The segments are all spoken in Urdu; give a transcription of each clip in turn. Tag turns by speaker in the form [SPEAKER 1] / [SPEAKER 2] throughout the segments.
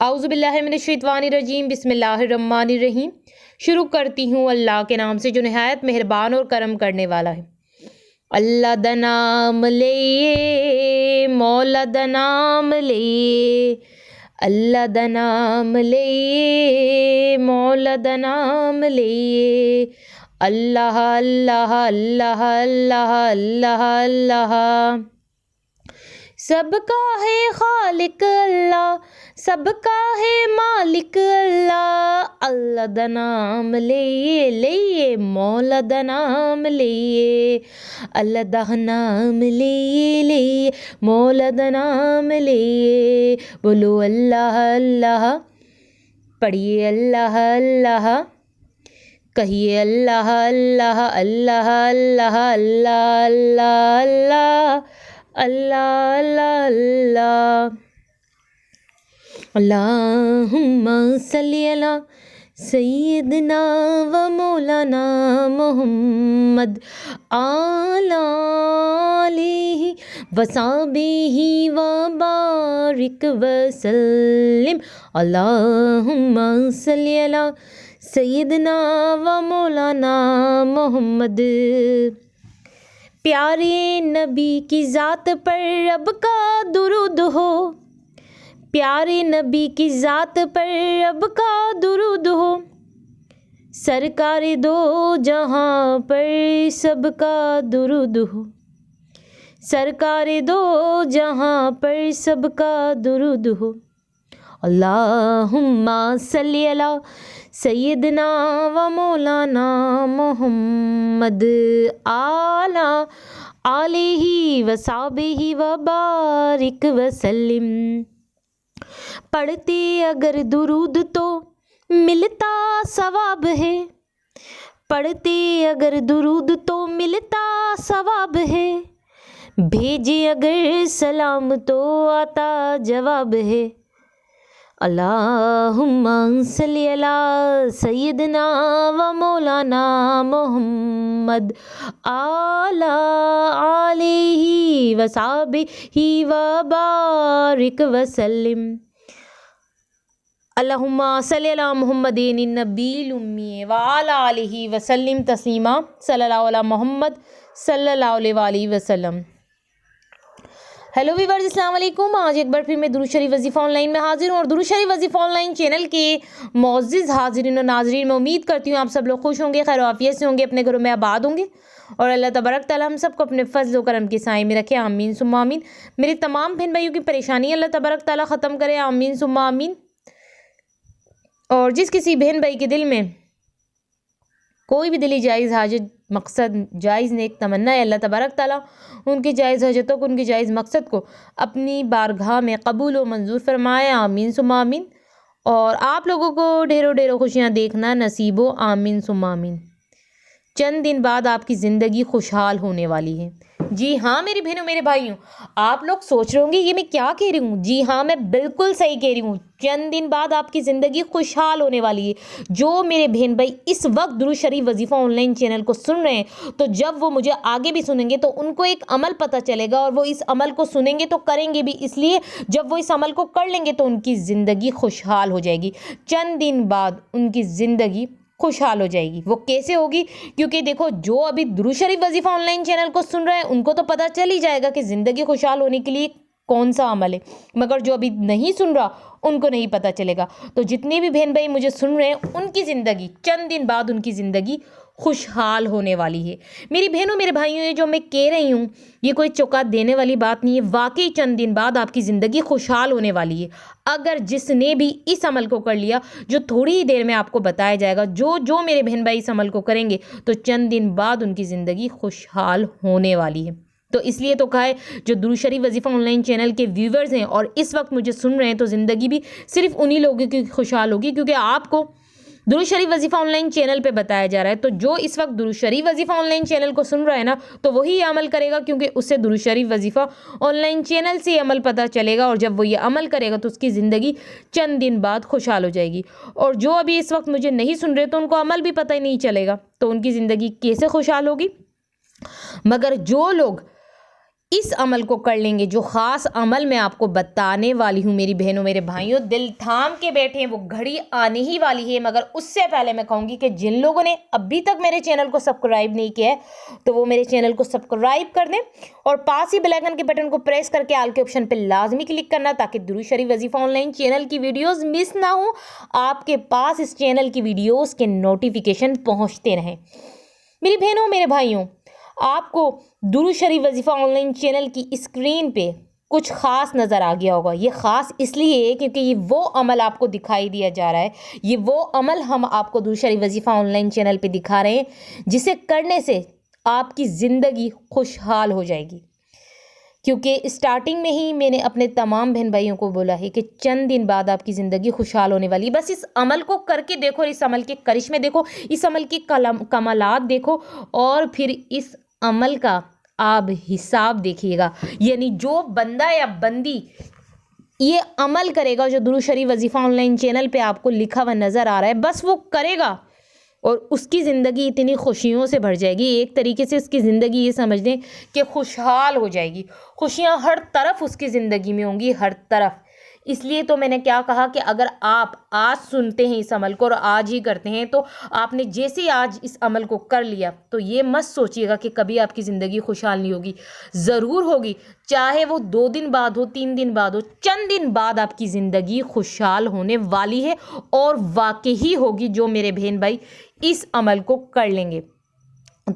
[SPEAKER 1] اعوذ باللہ من الشیطان الرجیم، بسم اللہ الرحمن الرحیم۔ شروع کرتی ہوں اللہ کے نام سے جو نہایت مہربان اور کرم کرنے والا ہے۔ اللہ دا نام لئیے، مولا دا نام لئیے، اللہ دا نام لئیے، مولا دا نام لئیے، اللہ اللہ اللہ اللہ اللہ اللہ۔ سب کا ہے خالق اللہ، سب کا ہے مالک اللہ، اللہ دا نام لئیے لئیے، مولا دا نام لئیے، اللہ دا نام لئیے لئیے، مولا دا نام لئیے۔ بولو اللہ اللہ، پڑھیے اللہ اللہ، کہیے اللہ اللہ اللہ اللہ اللہ اللہ اللہ اللہ اللہ۔ اللہم صلی علی سیدنا و مولانا محمد آلہ و صحبہ و بارک وسلم۔ اللہم صلی علی سیدنا و مولانا محمد۔ پیارے نبی کی ذات پر رب کا درود ہو، پیارے نبی کی ذات پر رب کا درود ہو، سرکار دو جہاں پر سب کا درود ہو، سرکار دو جہاں پر سب کا درود ہو۔ اللہم صلی علی سیدنا و مولانا محمد آلہ و صحبہ و بارک وسلم۔ پڑھتے اگر درود تو ملتا ثواب ہے، پڑھتے اگر درود تو ملتا ثواب ہے، بھیجے اگر سلام تو آتا جواب ہے۔ اللہم صلی علی سیدنا و مولانا محمد آلہ و صحبہ و بارک وسلم۔ اللہم صلی علی محمد النبی الامی وعلی آلہ وسلم تسلیما۔ صلی اللہ علی محمد صلی اللہ علیہ وآلہ وسلم۔ ہیلو ویورز، السلام علیکم۔ آج ایک بار پھر میں درود شریف وظیفہ آن لائن میں حاضر ہوں، اور درود شریف وظیفہ آن لائن چینل کے معزز حاضرین و ناظرین، میں امید کرتی ہوں آپ سب لوگ خوش ہوں گے، خیر و عافیت سے ہوں گے، اپنے گھروں میں آباد ہوں گے، اور اللہ تبارک تعالیٰ ہم سب کو اپنے فضل و کرم کے سائے میں رکھے، آمین ثم آمین۔ میری تمام بہن بھائیوں کی پریشانی اللہ تبارک تعالیٰ ختم کرے، آمین ثم آمین۔ اور جس کسی بہن بھائی کے دل میں کوئی بھی دلی جائز حاجت، مقصد، جائز نیک تمنا ہے، اللہ تبارک تعالیٰ ان کی جائز حاجتوں کو، ان کی جائز مقصد کو اپنی بارگاہ میں قبول و منظور فرمائے، آمین ثم آمین۔ اور آپ لوگوں کو ڈھیروں ڈھیروں خوشیاں دیکھنا نصیب ہو، آمین ثم آمین۔ چند دن بعد آپ کی زندگی خوشحال ہونے والی ہے۔ جی ہاں میری بہنوں، میرے بھائیوں، آپ لوگ سوچ رہے ہوں گے یہ میں کیا کہہ رہی ہوں؟ جی ہاں، میں بالکل صحیح کہہ رہی ہوں۔ چند دن بعد آپ کی زندگی خوشحال ہونے والی ہے۔ جو میرے بہن بھائی اس وقت درود شریف وظیفہ آن لائن چینل کو سن رہے ہیں، تو جب وہ مجھے آگے بھی سنیں گے تو ان کو ایک عمل پتہ چلے گا، اور وہ اس عمل کو سنیں گے تو کریں گے بھی، اس لیے جب وہ اس عمل کو کر لیں گے تو ان کی زندگی خوشحال ہو جائے گی۔ چند دن بعد ان کی زندگی خوشحال ہو جائے گی۔ وہ کیسے ہوگی؟ کیونکہ دیکھو، جو ابھی درود شریف وظیفہ آن لائن چینل کو سن رہے ہیں ان کو تو پتہ چل ہی جائے گا کہ زندگی خوشحال ہونے کے لیے کون سا عمل ہے، مگر جو ابھی نہیں سن رہا ان کو نہیں پتہ چلے گا۔ تو جتنے بھی بہن بھائی مجھے سن رہے ہیں، ان کی زندگی چند دن بعد ان کی زندگی خوشحال ہونے والی ہے۔ میری بہنوں، میرے بھائیوں، یہ جو میں کہہ رہی ہوں یہ کوئی چوکا دینے والی بات نہیں ہے، واقعی چند دن بعد آپ کی زندگی خوشحال ہونے والی ہے۔ اگر جس نے بھی اس عمل کو کر لیا، جو تھوڑی ہی دیر میں آپ کو بتایا جائے گا، جو میرے بہن بھائی اس عمل کو کریں گے تو چند دن بعد ان کی زندگی خوشحال ہونے والی ہے۔ تو اس لیے تو کہا ہے، جو درود شریف وظیفہ آن لائن چینل کے ویورز ہیں اور اس وقت مجھے سن رہے ہیں، تو زندگی بھی صرف انہی لوگوں کی خوشحال ہوگی، کیونکہ آپ کو درود شریف وظیفہ آن لائن چینل پہ بتایا جا رہا ہے۔ تو جو اس وقت درود شریف وظیفہ آن لائن چینل کو سن رہا ہے نا، تو وہی یہ عمل کرے گا، کیونکہ اس سے درود شریف وظیفہ آن لائن چینل سے یہ عمل پتہ چلے گا، اور جب وہ یہ عمل کرے گا تو اس کی زندگی چند دن بعد خوشحال ہو جائے گی۔ اور جو ابھی اس وقت مجھے نہیں سن رہے تو ان کو عمل بھی پتہ ہی نہیں چلے گا، تو ان کی زندگی کیسے خوشحال ہوگی؟ مگر جو لوگ اس عمل کو کر لیں گے جو خاص عمل میں آپ کو بتانے والی ہوں میری بہنوں میرے بھائیوں، دل تھام کے بیٹھیں، وہ گھڑی آنے ہی والی ہے۔ مگر اس سے پہلے میں کہوں گی کہ جن لوگوں نے ابھی تک میرے چینل کو سبسکرائب نہیں کیا ہے تو وہ میرے چینل کو سبسکرائب کر دیں اور پاس ہی بیل آئیکن کے بٹن کو پریس کر کے آل کے آپشن پہ لازمی کلک کرنا تاکہ درود شریف وظیفہ آن لائن چینل کی ویڈیوز مس نہ ہوں، آپ کے پاس اس چینل کی ویڈیوز کے نوٹیفیکیشن پہنچتے رہیں۔ میری بہنوں میرے بھائیوں، آپ کو درود شریف وظیفہ آن لائن چینل کی اسکرین پہ کچھ خاص نظر آ گیا ہوگا۔ یہ خاص اس لیے ہے کیونکہ یہ وہ عمل آپ کو دکھائی دیا جا رہا ہے، یہ وہ عمل ہم آپ کو درود شریف وظیفہ آن لائن چینل پہ دکھا رہے ہیں جسے کرنے سے آپ کی زندگی خوشحال ہو جائے گی۔ کیونکہ اسٹارٹنگ میں ہی میں نے اپنے تمام بہن بھائیوں کو بولا ہے کہ چند دن بعد آپ کی زندگی خوشحال ہونے والی ہے۔ بس اس عمل کو کر کے دیکھو، اس عمل کے کرشمے دیکھو، اس عمل کی کمالات دیکھو اور پھر اس عمل کا آپ حساب دیکھیے گا۔ یعنی جو بندہ یا بندی یہ عمل کرے گا جو درود شریف وظیفہ آن لائن چینل پہ آپ کو لکھا ہوا نظر آ رہا ہے، بس وہ کرے گا اور اس کی زندگی اتنی خوشیوں سے بھر جائے گی، ایک طریقے سے اس کی زندگی یہ سمجھ لیں کہ خوشحال ہو جائے گی، خوشیاں ہر طرف اس کی زندگی میں ہوں گی، ہر طرف۔ اس لیے تو میں نے کیا کہا کہ اگر آپ آج سنتے ہیں اس عمل کو اور آج ہی کرتے ہیں تو آپ نے جیسے ہی آج اس عمل کو کر لیا تو یہ مت سوچیے گا کہ کبھی آپ کی زندگی خوشحال نہیں ہوگی، ضرور ہوگی، چاہے وہ 2 دن بعد ہو، 3 دن بعد ہو، چند دن بعد آپ کی زندگی خوشحال ہونے والی ہے اور واقعی ہوگی جو میرے بہن بھائی اس عمل کو کر لیں گے۔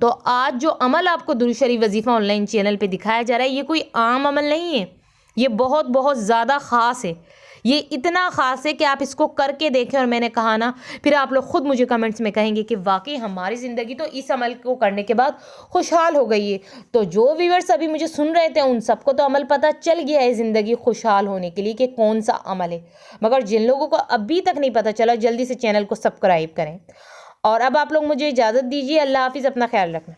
[SPEAKER 1] تو آج جو عمل آپ کو درود شریف وظیفہ آن لائن چینل پہ دکھایا جا رہا ہے یہ کوئی عام عمل نہیں ہے، یہ بہت بہت زیادہ خاص ہے، یہ اتنا خاص ہے کہ آپ اس کو کر کے دیکھیں اور میں نے کہا نا پھر آپ لوگ خود مجھے کمنٹس میں کہیں گے کہ واقعی ہماری زندگی تو اس عمل کو کرنے کے بعد خوشحال ہو گئی ہے۔ تو جو ویورز ابھی مجھے سن رہے تھے ان سب کو تو عمل پتہ چل گیا ہے زندگی خوشحال ہونے کے لیے کہ کون سا عمل ہے، مگر جن لوگوں کو ابھی تک نہیں پتہ چلا جلدی سے چینل کو سبسکرائب کریں۔ اور اب آپ لوگ مجھے اجازت دیجیے، اللہ حافظ، اپنا خیال رکھنا۔